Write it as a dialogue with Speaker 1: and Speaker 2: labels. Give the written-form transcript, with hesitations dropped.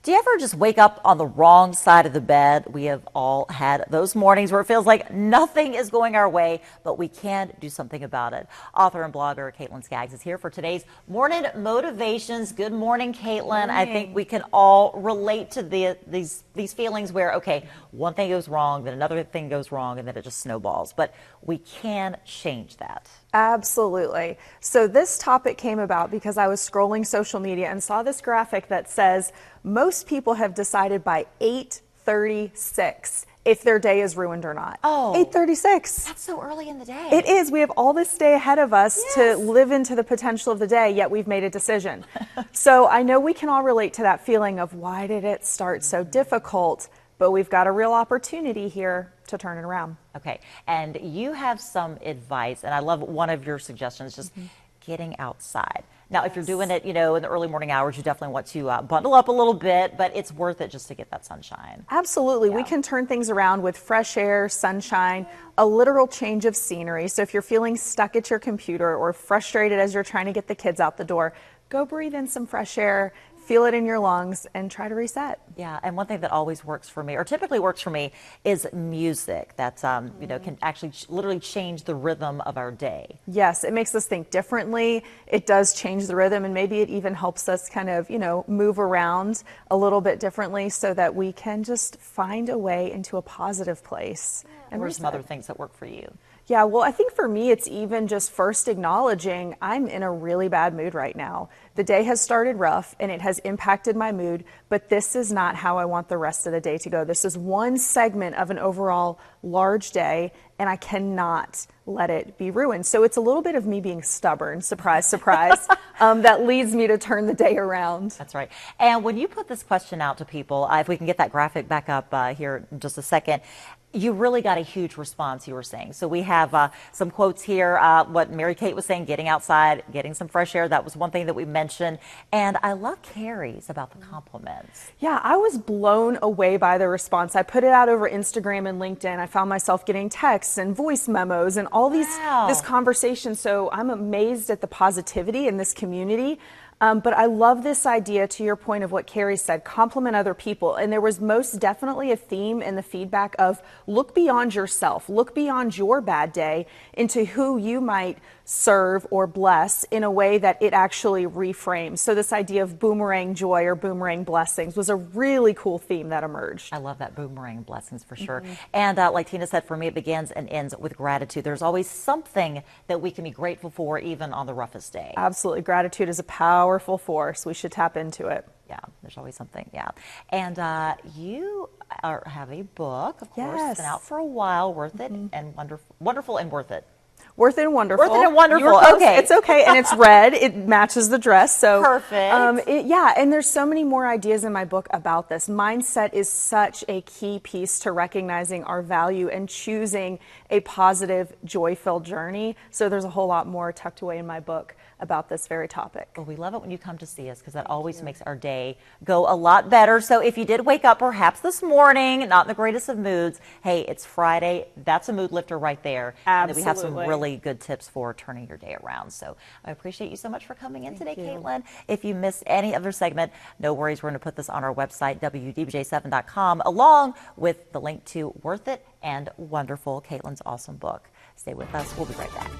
Speaker 1: Do you ever just wake up on the wrong side of the bed? We have all had those mornings where it feels like nothing is going our way, but we can do something about it. Author and blogger Caitlin Skaggs is here for today's Morning Motivations. Good morning, Caitlin. I think we can all relate to these feelings where, okay, one thing goes wrong, then another thing goes wrong, and then it just snowballs. But we can change that.
Speaker 2: Absolutely. So this topic came about because I was scrolling social media and saw this graphic that says most people have decided by 8:36 if their day is ruined or not.
Speaker 1: Oh,
Speaker 2: 8:36.
Speaker 1: That's so early in the day.
Speaker 2: It is. We have all this day ahead of us to live into the potential of the day, yet we've made a decision. So I know we can all relate to that feeling of why did it start so difficult? But we've got a real opportunity here to turn it around.
Speaker 1: Okay, and you have some advice, and I love one of your suggestions, just getting outside. Now, if you're doing it, in the early morning hours, you definitely want to bundle up a little bit, but it's worth it just to get that sunshine.
Speaker 2: Absolutely. We can turn things around with fresh air, sunshine, a literal change of scenery. So if you're feeling stuck at your computer or frustrated as you're trying to get the kids out the door, go breathe in some fresh air, feel it in your lungs, and try to reset.
Speaker 1: Yeah, and one thing that always works for me, or typically works for me, is music. That's can actually literally change the rhythm of our day.
Speaker 2: Yes, it makes us think differently. It does change the rhythm, and maybe it even helps us kind of, move around a little bit differently so that we can just find a way into a positive place.
Speaker 1: And what are some other things that work for you?
Speaker 2: Yeah, well, I think for me, it's even just first acknowledging I'm in a really bad mood right now. The day has started rough and it has impacted my mood, but this is not how I want the rest of the day to go. This is one segment of an overall large day, and I cannot let it be ruined. So it's a little bit of me being stubborn, surprise, surprise, that leads me to turn the day around.
Speaker 1: That's right. And when you put this question out to people, if we can get that graphic back up here in just a second, you really got a huge response, you were saying. So we have some quotes here, what Mary Kate was saying, getting outside, getting some fresh air. That was one thing that we mentioned. And I love Carrie's about the compliments.
Speaker 2: Yeah, I was blown away by the response. I put it out over Instagram and LinkedIn. I found myself getting texts and voice memos and all this conversation. So I'm amazed at the positivity in this community. But I love this idea, to your point of what Carrie said, compliment other people. And there was most definitely a theme in the feedback of look beyond yourself, look beyond your bad day into who you might serve or bless in a way that it actually reframes. So this idea of boomerang joy or boomerang blessings was a really cool theme that emerged.
Speaker 1: I love that, boomerang blessings, for sure. And like Tina said, for me, it begins and ends with gratitude. There's always something that we can be grateful for, even on the roughest day.
Speaker 2: Absolutely. Gratitude is a powerful force. We should tap into it.
Speaker 1: Yeah, there's always something. Yeah. And you have a book, of course, it's been out for a while, worth it and wonderful and worth it.
Speaker 2: Worth it and wonderful.
Speaker 1: Worth it and wonderful.
Speaker 2: Okay. It's okay. And it's red. It matches the dress. So
Speaker 1: perfect.
Speaker 2: Yeah. And there's so many more ideas in my book about this. Mindset is such a key piece to recognizing our value and choosing a positive, joy-filled journey. So there's a whole lot more tucked away in my book about this very topic.
Speaker 1: Well, we love it when you come to see us because that always makes our day go a lot better. So if you did wake up perhaps this morning, not in the greatest of moods, hey, it's Friday. That's a mood lifter right there.
Speaker 2: Absolutely.
Speaker 1: And we have some really good tips for turning your day around. So I appreciate you so much for coming in today, Caitlin. If you missed any other segment, no worries. We're going to put this on our website, WDBJ7.com, along with the link to Worth It and Wonderful, Caitlin's awesome book. Stay with us. We'll be right back.